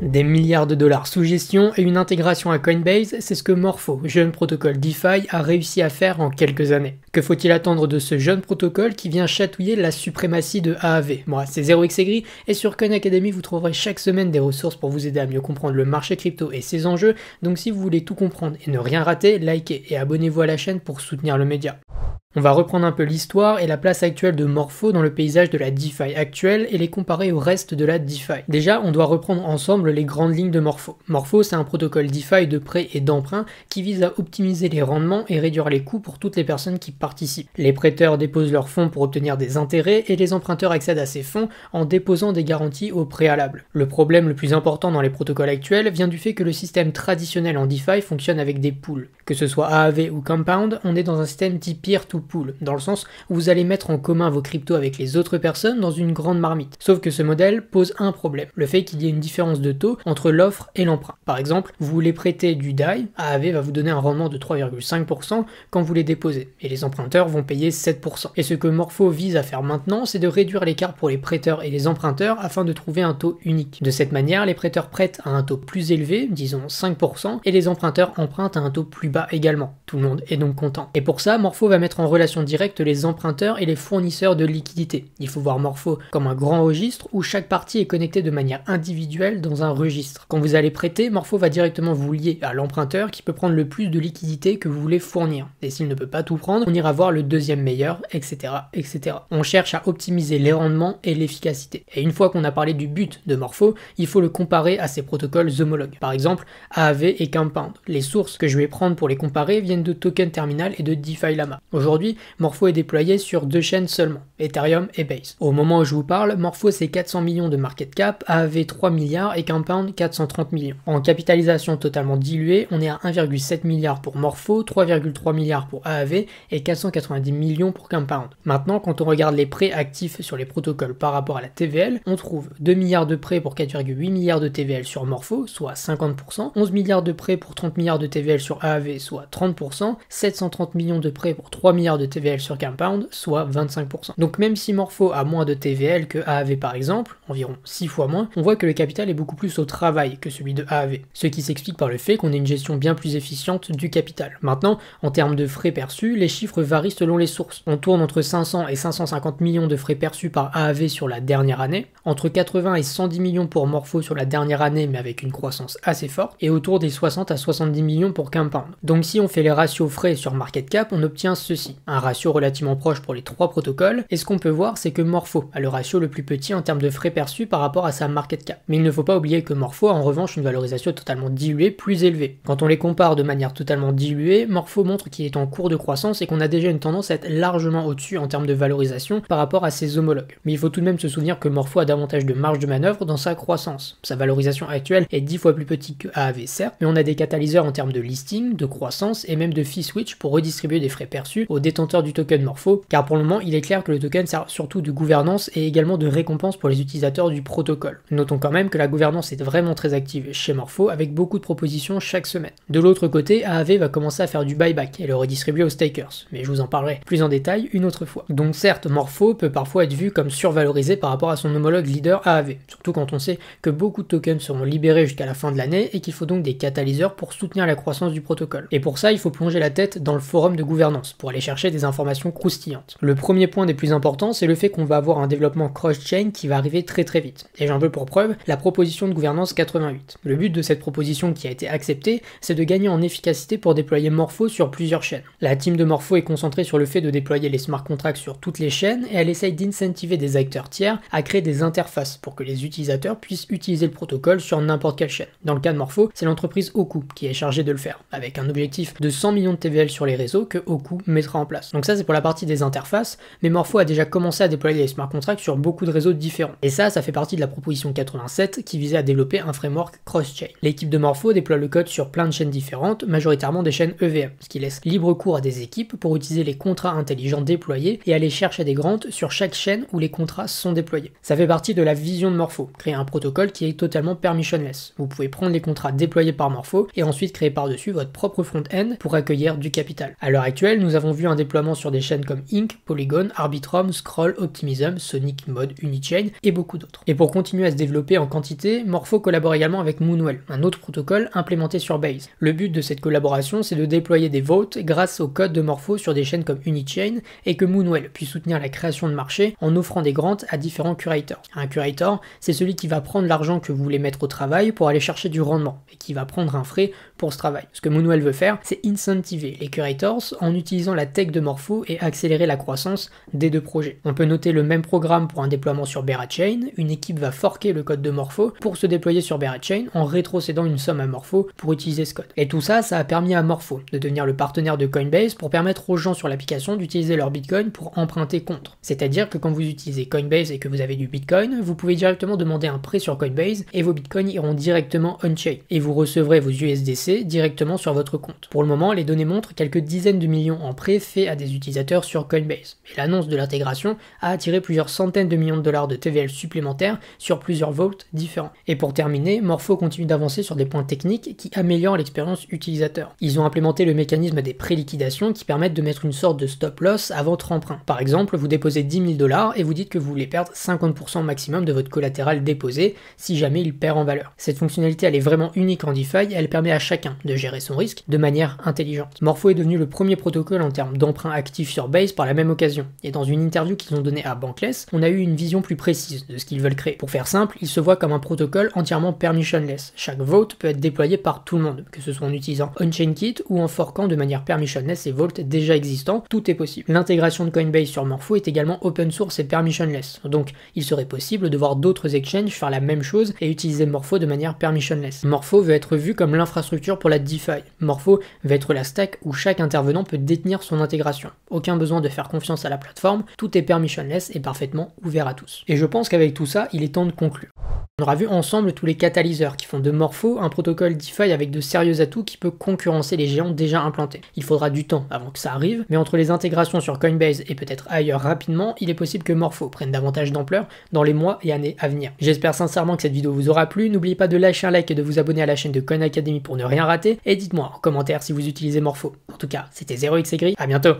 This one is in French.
Des milliards de dollars sous gestion et une intégration à Coinbase, c'est ce que Morpho, jeune protocole DeFi, a réussi à faire en quelques années. Que faut-il attendre de ce jeune protocole qui vient chatouiller la suprématie de AAV? Moi, c'est 0xAgri et sur Coin Academy, vous trouverez chaque semaine des ressources pour vous aider à mieux comprendre le marché crypto et ses enjeux. Donc si vous voulez tout comprendre et ne rien rater, likez et abonnez-vous à la chaîne pour soutenir le média. On va reprendre un peu l'histoire et la place actuelle de Morpho dans le paysage de la DeFi actuelle et les comparer au reste de la DeFi. Déjà, on doit reprendre ensemble les grandes lignes de Morpho. Morpho, c'est un protocole DeFi de prêt et d'emprunt qui vise à optimiser les rendements et réduire les coûts pour toutes les personnes qui participent. Les prêteurs déposent leurs fonds pour obtenir des intérêts et les emprunteurs accèdent à ces fonds en déposant des garanties au préalable. Le problème le plus important dans les protocoles actuels vient du fait que le système traditionnel en DeFi fonctionne avec des pools. Que ce soit AAV ou Compound, on est dans un système dit peer-to-pool, dans le sens où vous allez mettre en commun vos cryptos avec les autres personnes dans une grande marmite. Sauf que ce modèle pose un problème, le fait qu'il y ait une différence de taux entre l'offre et l'emprunt. Par exemple, vous voulez prêter du DAI, AAV va vous donner un rendement de 3,5% quand vous les déposez, et les emprunteurs vont payer 7%. Et ce que Morpho vise à faire maintenant, c'est de réduire l'écart pour les prêteurs et les emprunteurs afin de trouver un taux unique. De cette manière, les prêteurs prêtent à un taux plus élevé, disons 5%, et les emprunteurs empruntent à un taux plus bas également. Tout le monde est donc content. Et pour ça, Morpho va mettre en relation directe les emprunteurs et les fournisseurs de liquidités. Il faut voir Morpho comme un grand registre où chaque partie est connectée de manière individuelle dans un registre. Quand vous allez prêter, Morpho va directement vous lier à l'emprunteur qui peut prendre le plus de liquidités que vous voulez fournir. Et s'il ne peut pas tout prendre, on ira voir le deuxième meilleur, etc., etc. On cherche à optimiser les rendements et l'efficacité. Et une fois qu'on a parlé du but de Morpho, il faut le comparer à ses protocoles homologues. Par exemple, AAV et Compound. Les sources que je vais prendre pour les comparer viennent de Token Terminal et de DeFi Llama. Aujourd'hui, Morpho est déployé sur 2 chaînes seulement, Ethereum et Base. Au moment où je vous parle, Morpho c'est 400 millions de market cap, AAV 3 milliards et Compound 430 millions. En capitalisation totalement diluée, on est à 1,7 milliard pour Morpho, 3,3 milliards pour AAV et 490 millions pour Compound. Maintenant, quand on regarde les prêts actifs sur les protocoles par rapport à la TVL, on trouve 2 milliards de prêts pour 4,8 milliards de TVL sur Morpho, soit 50%, 11 milliards de prêts pour 30 milliards de TVL sur AAV, soit 30%, 730 millions de prêts pour 3 milliards de TVL sur Compound, soit 25%. Donc même si Morpho a moins de TVL que AAV par exemple, environ 6 fois moins, on voit que le capital est beaucoup plus au travail que celui de AAV, ce qui s'explique par le fait qu'on ait une gestion bien plus efficiente du capital. Maintenant, en termes de frais perçus, les chiffres varient selon les sources. On tourne entre 500 et 550 millions de frais perçus par AAV sur la dernière année, entre 80 et 110 millions pour Morpho sur la dernière année mais avec une croissance assez forte, et autour des 60 à 70 millions pour Compound. Donc si on fait les ratios frais sur market cap, on obtient ceci, un ratio relativement proche pour les 3 protocoles, et ce qu'on peut voir c'est que Morpho a le ratio le plus petit en termes de frais perçus par rapport à sa market cap. Mais il ne faut pas oublier que Morpho a en revanche une valorisation totalement diluée plus élevée. Quand on les compare de manière totalement diluée, Morpho montre qu'il est en cours de croissance et qu'on a déjà une tendance à être largement au-dessus en termes de valorisation par rapport à ses homologues. Mais il faut tout de même se souvenir que Morpho a davantage de marge de manœuvre dans sa croissance. Sa valorisation actuelle est 10 fois plus petite que AAV certes, mais on a des catalyseurs en termes de listing, de croissance et même de fee switch pour redistribuer des frais perçus aux détenteurs du token Morpho, car pour le moment il est clair que le token sert surtout de gouvernance et également de récompense pour les utilisateurs du protocole. Notons quand même que la gouvernance est vraiment très active chez Morpho avec beaucoup de propositions chaque semaine. De l'autre côté, AAV va commencer à faire du buyback et le redistribuer aux stakers, mais je vous en parlerai plus en détail une autre fois. Donc certes, Morpho peut parfois être vu comme survalorisé par rapport à son homologue leader AAV, surtout quand on sait que beaucoup de tokens seront libérés jusqu'à la fin de l'année et qu'il faut donc des catalyseurs pour soutenir la croissance du protocole. Et pour ça, il faut plonger la tête dans le forum de gouvernance pour aller chercher des informations croustillantes. Le premier point des plus importants, c'est le fait qu'on va avoir un développement cross-chain qui va arriver très très vite. Et j'en veux pour preuve la proposition de gouvernance 88. Le but de cette proposition qui a été acceptée, c'est de gagner en efficacité pour déployer Morpho sur plusieurs chaînes. La team de Morpho est concentrée sur le fait de déployer les smart contracts sur toutes les chaînes et elle essaye d'incentiver des acteurs tiers à créer des interfaces pour que les utilisateurs puissent utiliser le protocole sur n'importe quelle chaîne. Dans le cas de Morpho, c'est l'entreprise Oku qui est chargée de le faire, avec un objectif de 100 millions de TVL sur les réseaux que Oku mettra en place. Donc ça c'est pour la partie des interfaces, mais Morpho a déjà commencé à déployer les smart contracts sur beaucoup de réseaux différents. Et ça fait partie de la proposition 87 qui visait à développer un framework cross-chain. L'équipe de Morpho déploie le code sur plein de chaînes différentes, majoritairement des chaînes EVM, ce qui laisse libre cours à des équipes pour utiliser les contrats intelligents déployés et aller chercher des grants sur chaque chaîne où les contrats sont déployés. Ça fait partie de la vision de Morpho, créer un protocole qui est totalement permissionless. Vous pouvez prendre les contrats déployés par Morpho et ensuite créer par-dessus votre propre front-end pour accueillir du capital. À l'heure actuelle, nous avons vu un déploiement sur des chaînes comme Ink, Polygon, Arbitrum, Scroll, Optimism, Sonic Mode, Unichain et beaucoup beaucoup d'autres. Et pour continuer à se développer en quantité, Morpho collabore également avec Moonwell, un autre protocole implémenté sur Base. Le but de cette collaboration, c'est de déployer des votes grâce au code de Morpho sur des chaînes comme Unichain et que Moonwell puisse soutenir la création de marchés en offrant des grants à différents curators. Un curator, c'est celui qui va prendre l'argent que vous voulez mettre au travail pour aller chercher du rendement et qui va prendre un frais pour ce travail. Ce que Moonwell veut faire, c'est incentiver les curators en utilisant la tech de Morpho et accélérer la croissance des deux projets. On peut noter le même programme pour un déploiement sur Berachain. Une équipe va forquer le code de Morpho pour se déployer sur Berachain en rétrocédant une somme à Morpho pour utiliser ce code. Et tout ça, ça a permis à Morpho de devenir le partenaire de Coinbase pour permettre aux gens sur l'application d'utiliser leur Bitcoin pour emprunter contre. C'est-à-dire que quand vous utilisez Coinbase et que vous avez du Bitcoin, vous pouvez directement demander un prêt sur Coinbase et vos Bitcoins iront directement on-chain et vous recevrez vos USDC directement sur votre compte. Pour le moment, les données montrent quelques dizaines de millions en prêts faits à des utilisateurs sur Coinbase. Et l'annonce de l'intégration a attiré plusieurs centaines de millions de dollars de TVL supplémentaires sur plusieurs vaults différents. Et pour terminer, Morpho continue d'avancer sur des points techniques qui améliorent l'expérience utilisateur. Ils ont implémenté le mécanisme des préliquidations qui permettent de mettre une sorte de stop loss à votre emprunt. Par exemple, vous déposez 10 000 dollars et vous dites que vous voulez perdre 50% maximum de votre collatéral déposé si jamais il perd en valeur. Cette fonctionnalité, elle est vraiment unique en DeFi et elle permet à chacun de gérer son risque de manière intelligente. Morpho est devenu le premier protocole en termes d'emprunt actif sur Base par la même occasion. Et dans une interview qu'ils ont donnée à Bankless, on a eu une vision plus précise de ce qu'ils veulent créer. Pour faire simple, ils se voient comme un protocole entièrement permissionless. Chaque vote peut être déployé par tout le monde, que ce soit en utilisant OnChainKit ou en forquant de manière permissionless les votes déjà existants, tout est possible. L'intégration de Coinbase sur Morpho est également open source et permissionless, donc il serait possible de voir d'autres exchanges faire la même chose et utiliser Morpho de manière permissionless. Morpho veut être vu comme l'infrastructure pour la DeFi. Morpho veut être la stack où chaque intervenant peut détenir son intégration. Aucun besoin de faire confiance à la plateforme, tout est permissionless et parfaitement ouvert à tous. Et je pense qu'avec tout ça, il est temps de conclure. On aura vu ensemble tous les catalyseurs qui font de Morpho un protocole DeFi avec de sérieux atouts qui peut concurrencer les géants déjà implantés. Il faudra du temps avant que ça arrive, mais entre les intégrations sur Coinbase et peut-être ailleurs rapidement, il est possible que Morpho prenne davantage d'ampleur dans les mois et années à venir. J'espère sincèrement que cette vidéo vous aura plu, n'oubliez pas de lâcher un like et de vous abonner à la chaîne de Coin Academy pour ne rien rater, et dites-moi en commentaire si vous utilisez Morpho. En tout cas, c'était 0xegri, à bientôt.